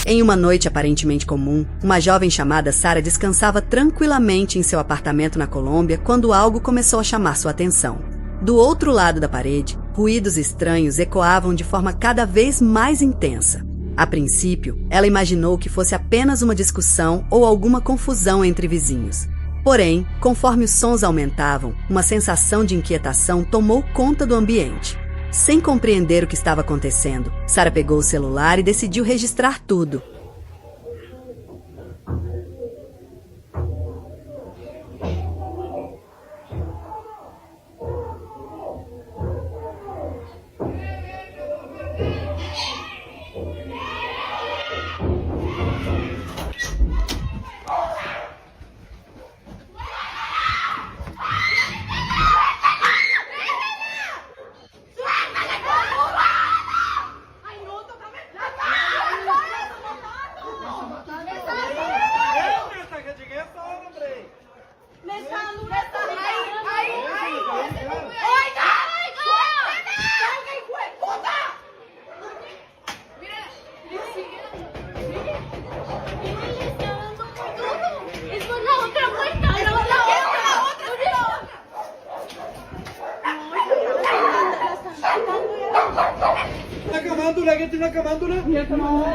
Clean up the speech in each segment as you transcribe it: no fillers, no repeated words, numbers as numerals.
Em uma noite aparentemente comum, uma jovem chamada Sarah descansava tranquilamente em seu apartamento na Colômbia quando algo começou a chamar sua atenção. Do outro lado da parede, ruídos estranhos ecoavam de forma cada vez mais intensa. A princípio, ela imaginou que fosse apenas uma discussão ou alguma confusão entre vizinhos. Porém, conforme os sons aumentavam, uma sensação de inquietação tomou conta do ambiente. Sem compreender o que estava acontecendo, Sarah pegou o celular e decidiu registrar tudo. Una camándula.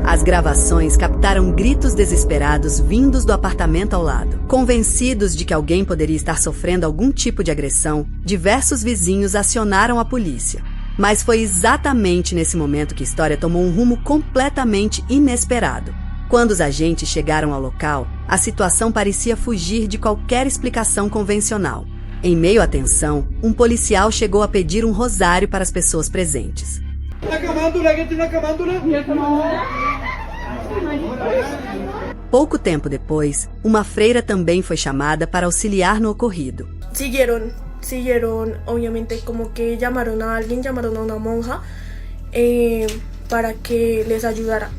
As gravações captaram gritos desesperados vindos do apartamento ao lado. Convencidos de que alguém poderia estar sofrendo algum tipo de agressão, diversos vizinhos acionaram a polícia. Mas foi exatamente nesse momento que a história tomou um rumo completamente inesperado. Quando os agentes chegaram ao local, a situação parecia fugir de qualquer explicação convencional. Em meio à tensão, um policial chegou a pedir um rosário para as pessoas presentes. Pouco tempo depois, uma freira também foi chamada para auxiliar no ocorrido. Siguieron, obviamente, como que llamaron a alguien, llamaron a una monja para que les ayudara.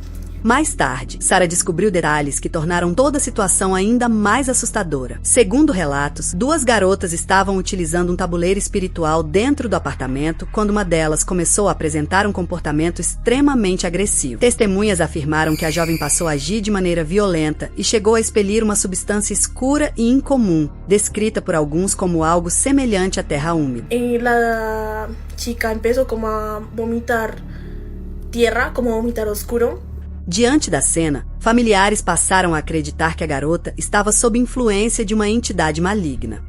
Mais tarde, Sarah descobriu detalhes que tornaram toda a situação ainda mais assustadora. Segundo relatos, duas garotas estavam utilizando um tabuleiro espiritual dentro do apartamento quando uma delas começou a apresentar um comportamento extremamente agressivo. Testemunhas afirmaram que a jovem passou a agir de maneira violenta e chegou a expelir uma substância escura e incomum, descrita por alguns como algo semelhante à terra úmida. La chica empezó como a vomitar tierra, como a vomitar oscuro. Diante da cena, familiares passaram a acreditar que a garota estava sob influência de uma entidade maligna.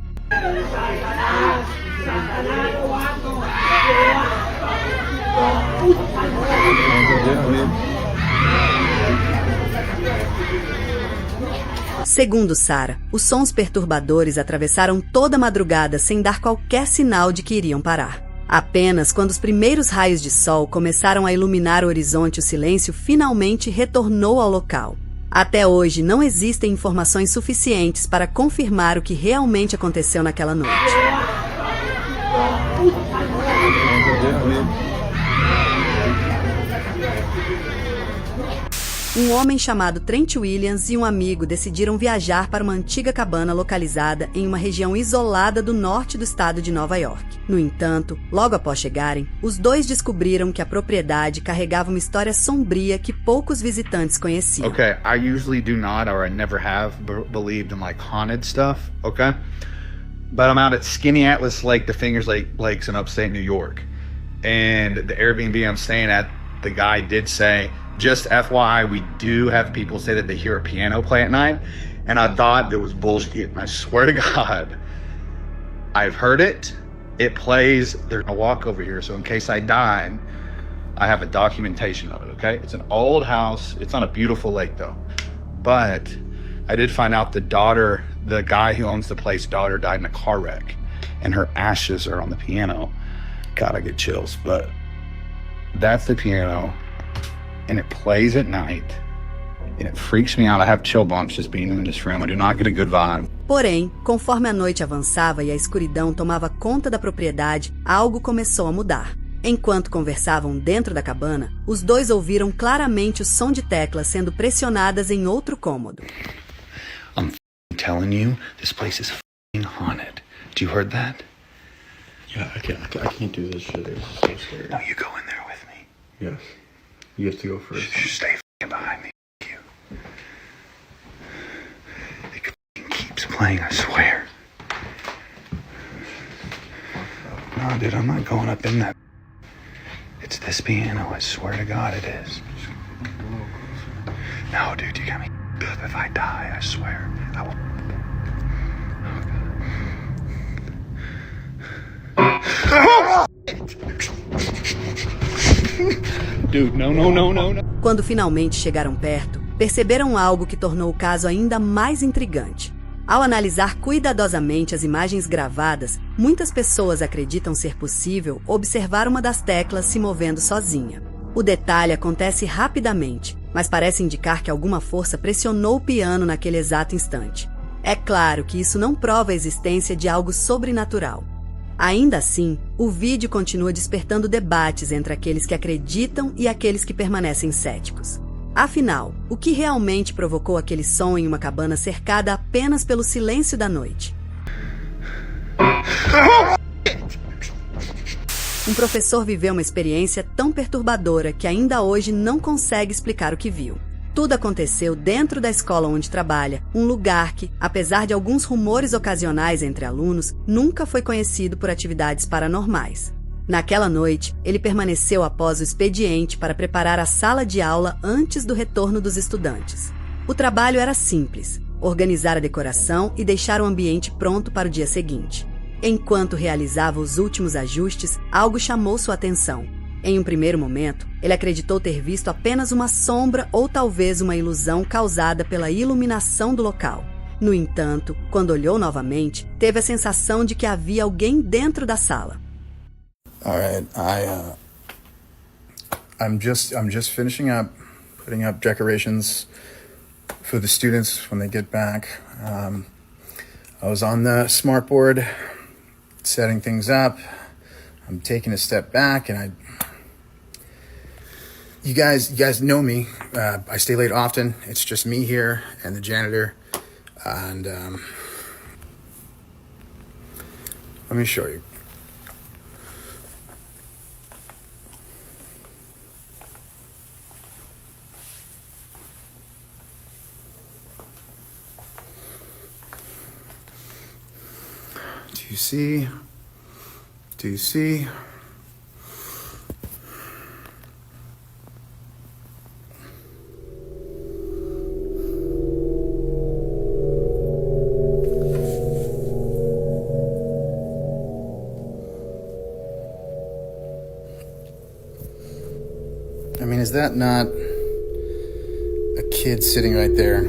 Segundo Sarah, os sons perturbadores atravessaram toda a madrugada sem dar qualquer sinal de que iriam parar. Apenas quando os primeiros raios de sol começaram a iluminar o horizonte, o silêncio finalmente retornou ao local. Até hoje, não existem informações suficientes para confirmar o que realmente aconteceu naquela noite. Um homem chamado Trent Williams e um amigo decidiram viajar para uma antiga cabana localizada em uma região isolada do norte do estado de Nova York. No entanto, logo após chegarem, os dois descobriram que a propriedade carregava uma história sombria que poucos visitantes conheciam. Okay, I usually do not, or I never have believed in like haunted stuff, okay? But I'm out at Skinny Atlas Lake, the Fingers Lakes in upstate New York. And the Airbnb I'm staying at, the guy did say, just FYI, we do have people say that they hear a piano play at night, and I thought it was bullshit. And I swear to God, I've heard it. It plays. There's a walk over here, so in case I died, I have a documentation of it, okay? It's an old house. It's on a beautiful lake, though. But I did find out the daughter, the guy who owns the place, daughter died in a car wreck, and her ashes are on the piano. God, I get chills, but that's the piano. And it plays at night, and it freaks me out. I have chill bumps just being in this room. I do not get a good vibe. Porém, conforme a noite avançava e a escuridão tomava conta da propriedade, algo começou a mudar. Enquanto conversavam dentro da cabana, os dois ouviram claramente o som de teclas sendo pressionadas em outro cômodo. I'm telling you, this place is haunted. Do you heard that? Yeah, I can't do this shit. It's so scary. No, you go in there with me. Yes. You have to go first. Stay behind me. You. It keeps playing, I swear. No, dude, I'm not going up in that. It's this piano, I swear to God it is. No, dude, you got me up. If I die, I swear, I will. Dude, no. Quando finalmente chegaram perto, perceberam algo que tornou o caso ainda mais intrigante. Ao analisar cuidadosamente as imagens gravadas, muitas pessoas acreditam ser possível observar uma das teclas se movendo sozinha. O detalhe acontece rapidamente, mas parece indicar que alguma força pressionou o piano naquele exato instante. É claro que isso não prova a existência de algo sobrenatural. Ainda assim, o vídeo continua despertando debates entre aqueles que acreditam e aqueles que permanecem céticos. Afinal, o que realmente provocou aquele som em uma cabana cercada apenas pelo silêncio da noite? Um professor viveu uma experiência tão perturbadora que ainda hoje não consegue explicar o que viu. Tudo aconteceu dentro da escola onde trabalha, um lugar que, apesar de alguns rumores ocasionais entre alunos, nunca foi conhecido por atividades paranormais. Naquela noite, ele permaneceu após o expediente para preparar a sala de aula antes do retorno dos estudantes. O trabalho era simples: organizar a decoração e deixar o ambiente pronto para o dia seguinte. Enquanto realizava os últimos ajustes, algo chamou sua atenção. Em um primeiro momento, ele acreditou ter visto apenas uma sombra ou talvez uma ilusão causada pela iluminação do local. No entanto, quando olhou novamente, teve a sensação de que havia alguém dentro da sala. All right, I'm just finishing up, putting up decorations for the students when they get back. I was on the smartboard, setting things up. I'm taking a step back, and you guys know me. I stay late often. It's just me here and the janitor, and let me show you. Do you see? Do you see? I mean, is that not a kid sitting right there?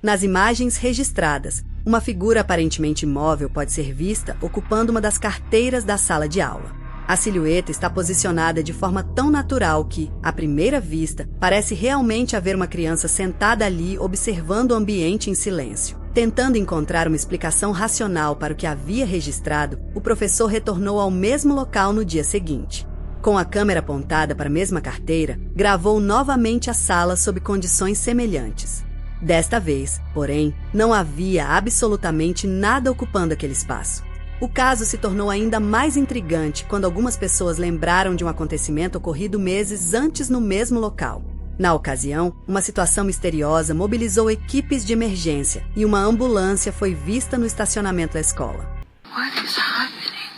Nas imagens registradas, uma figura aparentemente imóvel pode ser vista ocupando uma das carteiras da sala de aula. A silhueta está posicionada de forma tão natural que, à primeira vista, parece realmente haver uma criança sentada ali observando o ambiente em silêncio. Tentando encontrar uma explicação racional para o que havia registrado, o professor retornou ao mesmo local no dia seguinte. Com a câmera apontada para a mesma carteira, gravou novamente a sala sob condições semelhantes. Desta vez, porém, não havia absolutamente nada ocupando aquele espaço. O caso se tornou ainda mais intrigante quando algumas pessoas lembraram de um acontecimento ocorrido meses antes no mesmo local. Na ocasião, uma situação misteriosa mobilizou equipes de emergência e uma ambulância foi vista no estacionamento da escola. What is happening?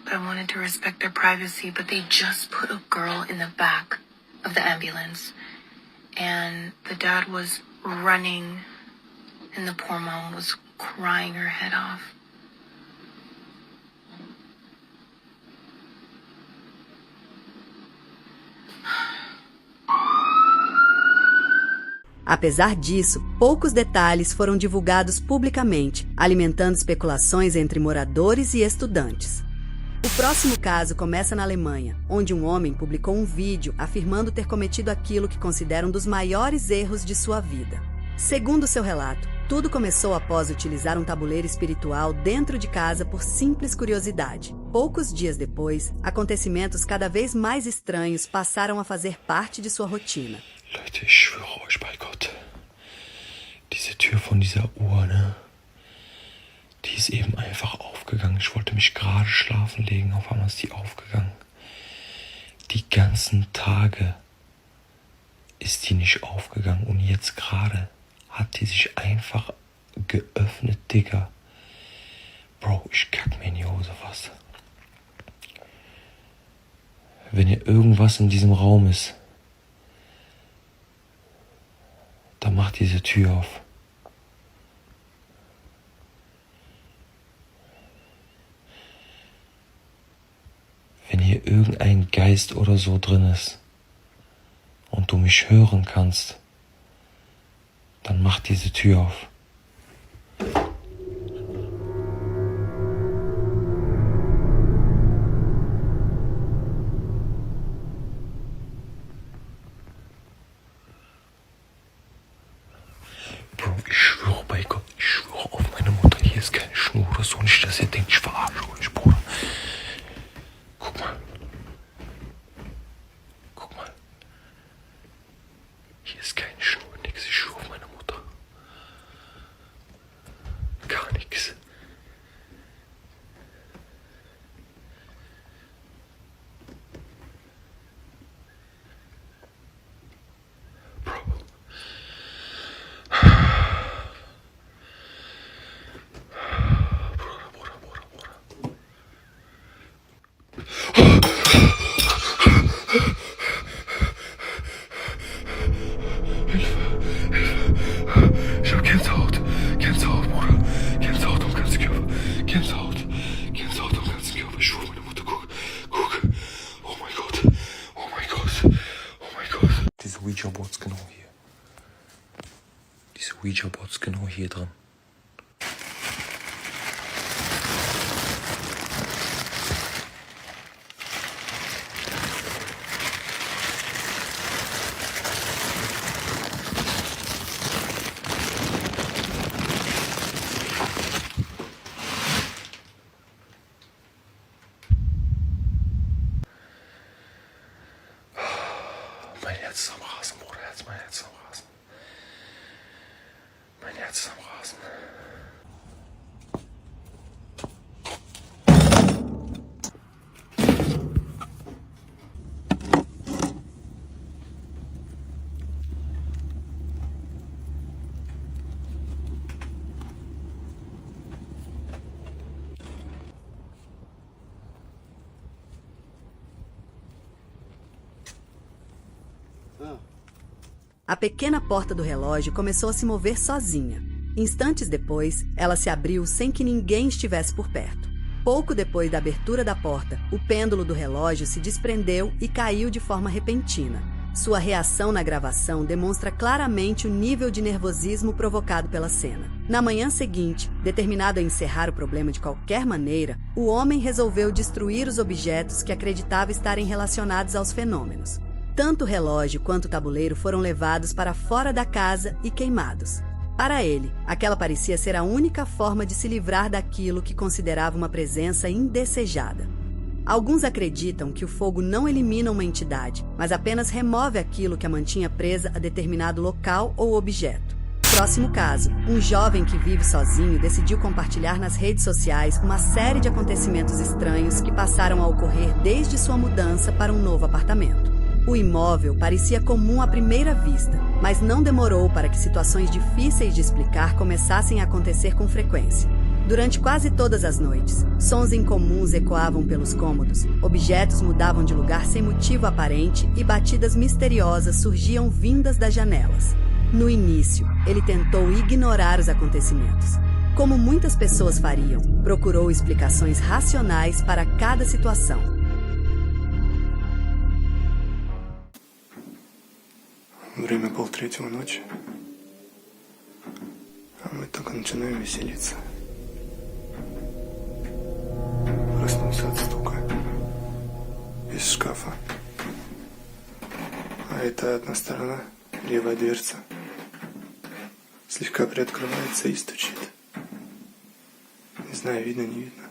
I wanted to respect their privacy, but they just put a girl in the back of the ambulance, and the dad was running, and the poor mom was crying her head off. Apesar disso, poucos detalhes foram divulgados publicamente, alimentando especulações entre moradores e estudantes. O próximo caso começa na Alemanha, onde um homem publicou um vídeo afirmando ter cometido aquilo que considera um dos maiores erros de sua vida. Segundo seu relato, tudo começou após utilizar um tabuleiro espiritual dentro de casa por simples curiosidade. Poucos dias depois, acontecimentos cada vez mais estranhos passaram a fazer parte de sua rotina. Leute, ich schwöre euch bei Gott, diese Tür von dieser Uhr, ne? Die ist eben einfach aufgegangen. Ich wollte mich gerade schlafen legen, auf einmal ist die aufgegangen. Die ganzen Tage ist die nicht aufgegangen und jetzt gerade hat die sich einfach geöffnet, Digga. Bro, ich kack mir in die Hose fast. Wenn hier irgendwas in diesem Raum ist, dann macht diese Tür auf. Wenn hier irgendein Geist oder so drin ist und du mich hören kannst, dann mach diese Tür auf. Bro, ich schwöre bei Gott, ich schwöre auf meine Mutter, hier ist keine Schnur oder so. Nicht, dass ihr denkt, ich verarsche euch, Bruder. Guck mal. Guck mal. Hier ist keine Schnur, nix. Ich schwöre auf meine Mutter. Gar nichts. Bro. Ich hab Gänsehaut, Bruder. Gänsehaut am ganzen Körper. Gänsehaut am ganzen Körper. Ich schwöre, meine Mutter, guck. Oh mein Gott. Diese Ouija-Boards genau hier. Diese Ouija-Boards genau hier dran. Mein Herz ist am Rasen, Bruder. Mein Herz ist am Rasen. Mein Herz ist am Rasen. A pequena porta do relógio começou a se mover sozinha. Instantes depois, ela se abriu sem que ninguém estivesse por perto. Pouco depois da abertura da porta, o pêndulo do relógio se desprendeu e caiu de forma repentina. Sua reação na gravação demonstra claramente o nível de nervosismo provocado pela cena. Na manhã seguinte, determinado a encerrar o problema de qualquer maneira, o homem resolveu destruir os objetos que acreditava estarem relacionados aos fenômenos. Tanto o relógio quanto o tabuleiro foram levados para fora da casa e queimados. Para ele, aquela parecia ser a única forma de se livrar daquilo que considerava uma presença indesejada. Alguns acreditam que o fogo não elimina uma entidade, mas apenas remove aquilo que a mantinha presa a determinado local ou objeto. Próximo caso, um jovem que vive sozinho decidiu compartilhar nas redes sociais uma série de acontecimentos estranhos que passaram a ocorrer desde sua mudança para um novo apartamento. O imóvel parecia comum à primeira vista, mas não demorou para que situações difíceis de explicar começassem a acontecer com frequência. Durante quase todas as noites, sons incomuns ecoavam pelos cômodos, objetos mudavam de lugar sem motivo aparente e batidas misteriosas surgiam vindas das janelas. No início, ele tentou ignorar os acontecimentos. Como muitas pessoas fariam, procurou explicações racionais para cada situação. Время 2:30 ночи. начинаю веселиться. Проснулся от стука из шкафа. А это одна сторона, левая дверца, слегка приоткрывается и стучит. Не знаю, видно, не видно.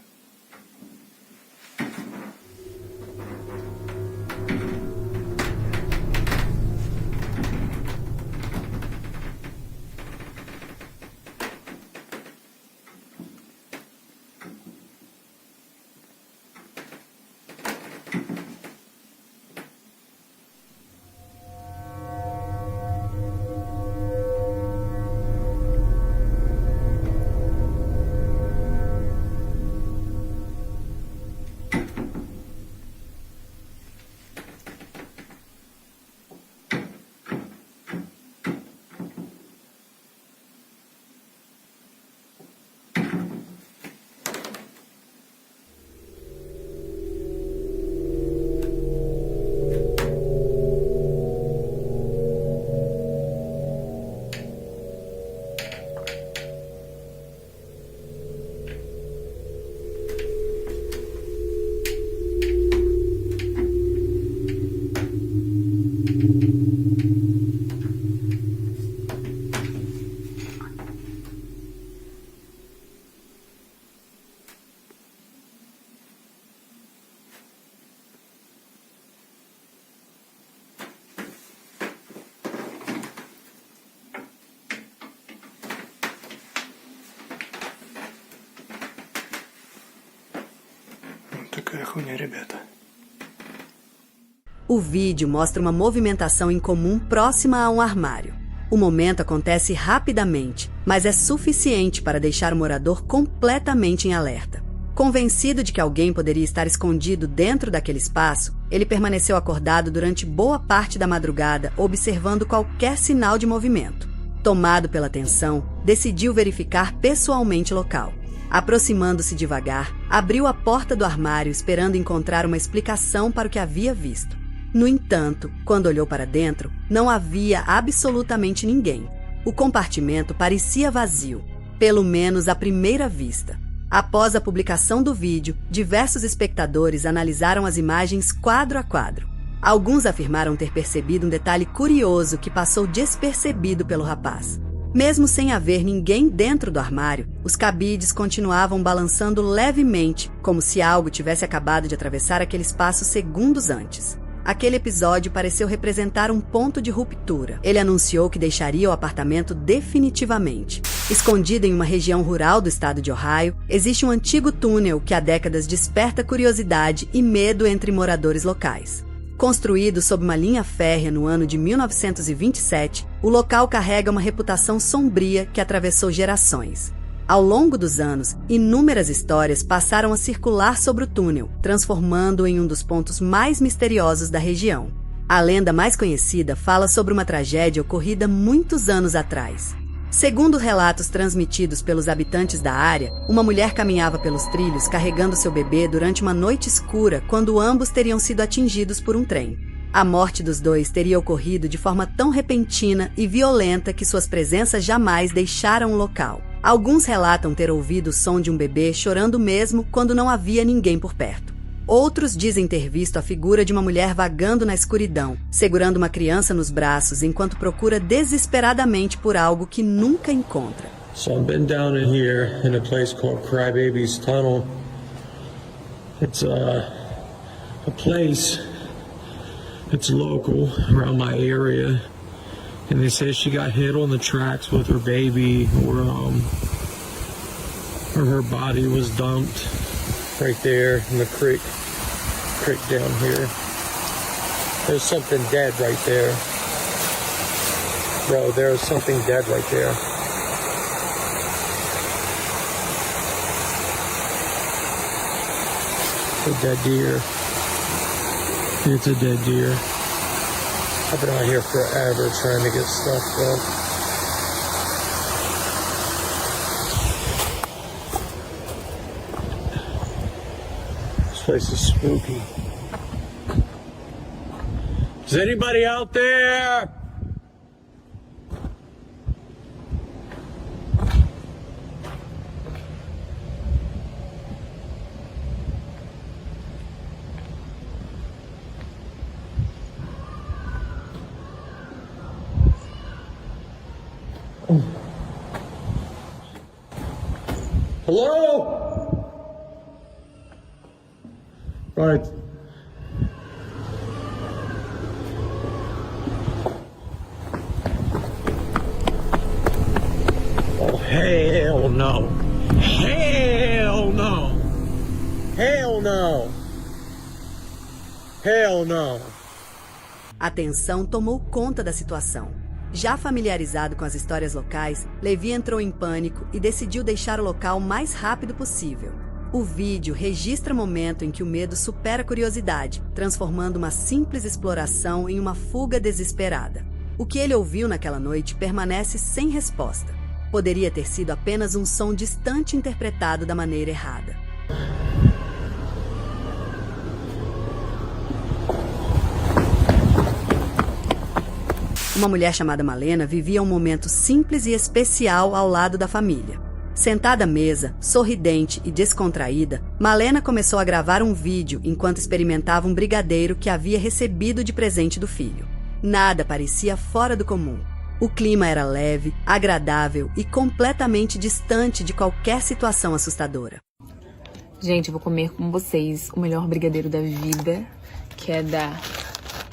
Такая хуйня, rебята. O vídeo mostra uma movimentação incomum próxima a um armário. O momento acontece rapidamente, mas é suficiente para deixar o morador completamente em alerta. Convencido de que alguém poderia estar escondido dentro daquele espaço, ele permaneceu acordado durante boa parte da madrugada, observando qualquer sinal de movimento. Tomado pela tensão, decidiu verificar pessoalmente o local. Aproximando-se devagar, abriu a porta do armário esperando encontrar uma explicação para o que havia visto. No entanto, quando olhou para dentro, não havia absolutamente ninguém. O compartimento parecia vazio, pelo menos à primeira vista. Após a publicação do vídeo, diversos espectadores analisaram as imagens quadro a quadro. Alguns afirmaram ter percebido um detalhe curioso que passou despercebido pelo rapaz. Mesmo sem haver ninguém dentro do armário, os cabides continuavam balançando levemente, como se algo tivesse acabado de atravessar aquele espaço segundos antes. Aquele episódio pareceu representar um ponto de ruptura. Ele anunciou que deixaria o apartamento definitivamente. Escondido em uma região rural do estado de Ohio, existe um antigo túnel que há décadas desperta curiosidade e medo entre moradores locais. Construído sob uma linha férrea no ano de 1927, o local carrega uma reputação sombria que atravessou gerações. Ao longo dos anos, inúmeras histórias passaram a circular sobre o túnel, transformando-o em um dos pontos mais misteriosos da região. A lenda mais conhecida fala sobre uma tragédia ocorrida muitos anos atrás. Segundo relatos transmitidos pelos habitantes da área, uma mulher caminhava pelos trilhos carregando seu bebê durante uma noite escura quando ambos teriam sido atingidos por um trem. A morte dos dois teria ocorrido de forma tão repentina e violenta que suas presenças jamais deixaram o local. Alguns relatam ter ouvido o som de um bebê chorando mesmo quando não havia ninguém por perto. Outros dizem ter visto a figura de uma mulher vagando na escuridão, segurando uma criança nos braços enquanto procura desesperadamente por algo que nunca encontra. So I've been down in here in a place called Crybaby's Tunnel. It's a place that's local around my area. And they say she got hit on the tracks with her baby, or her body was dumped right there in the creek down here. There's something dead right there. Bro, there's something dead right there. A dead deer. It's a dead deer. I've been out here forever trying to get stuff done. This place is spooky. Is anybody out there? Hello? Right. Oh, hell no. Hell no. Hell no. Hell no. A tensão tomou conta da situação. Já familiarizado com as histórias locais, Levi entrou em pânico e decidiu deixar o local o mais rápido possível. O vídeo registra o momento em que o medo supera a curiosidade, transformando uma simples exploração em uma fuga desesperada. O que ele ouviu naquela noite permanece sem resposta. Poderia ter sido apenas um som distante interpretado da maneira errada. Uma mulher chamada Malena vivia um momento simples e especial ao lado da família. Sentada à mesa, sorridente e descontraída, Malena começou a gravar um vídeo enquanto experimentava um brigadeiro que havia recebido de presente do filho. Nada parecia fora do comum. O clima era leve, agradável e completamente distante de qualquer situação assustadora. Gente, eu vou comer com vocês o melhor brigadeiro da vida, que é da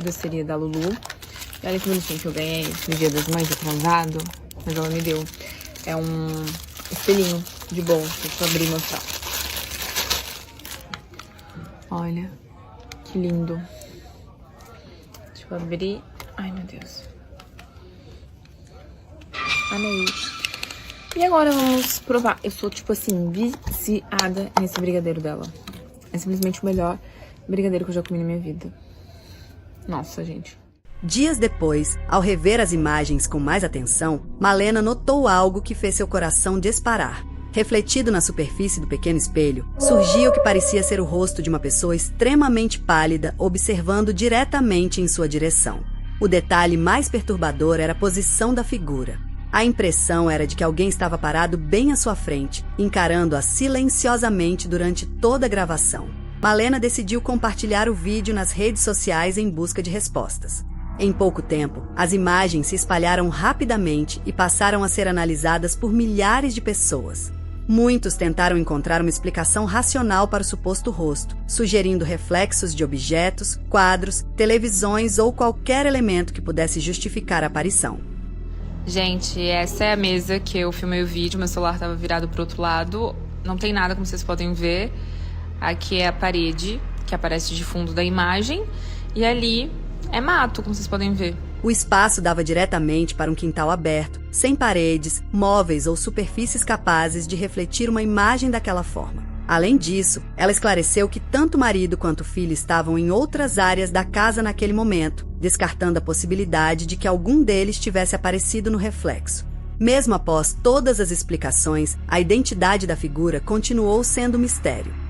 doceria da Lulu. E olha que bonitinho que eu ganhei no Dia das Mães atrasado, mas ela me deu. É um espelhinho de bom, deixa eu abrir e mostrar. Olha, que lindo. Deixa eu abrir. Ai, meu Deus. Amei. E agora vamos provar. Eu sou, tipo assim, viciada nesse brigadeiro dela. É simplesmente o melhor brigadeiro que eu já comi na minha vida. Nossa, gente. Dias depois, ao rever as imagens com mais atenção, Malena notou algo que fez seu coração disparar. Refletido na superfície do pequeno espelho, surgia o que parecia ser o rosto de uma pessoa extremamente pálida, observando diretamente em sua direção. O detalhe mais perturbador era a posição da figura. A impressão era de que alguém estava parado bem à sua frente, encarando-a silenciosamente durante toda a gravação. Malena decidiu compartilhar o vídeo nas redes sociais em busca de respostas. Em pouco tempo, as imagens se espalharam rapidamente e passaram a ser analisadas por milhares de pessoas. Muitos tentaram encontrar uma explicação racional para o suposto rosto, sugerindo reflexos de objetos, quadros, televisões ou qualquer elemento que pudesse justificar a aparição. Gente, essa é a mesa que eu filmei o vídeo, meu celular estava virado pro outro lado. Não tem nada, como vocês podem ver. Aqui é a parede, que aparece de fundo da imagem. E ali é mato, como vocês podem ver. O espaço dava diretamente para um quintal aberto, sem paredes, móveis ou superfícies capazes de refletir uma imagem daquela forma. Além disso, ela esclareceu que tanto o marido quanto o filho estavam em outras áreas da casa naquele momento, descartando a possibilidade de que algum deles tivesse aparecido no reflexo. Mesmo após todas as explicações, a identidade da figura continuou sendo um mistério.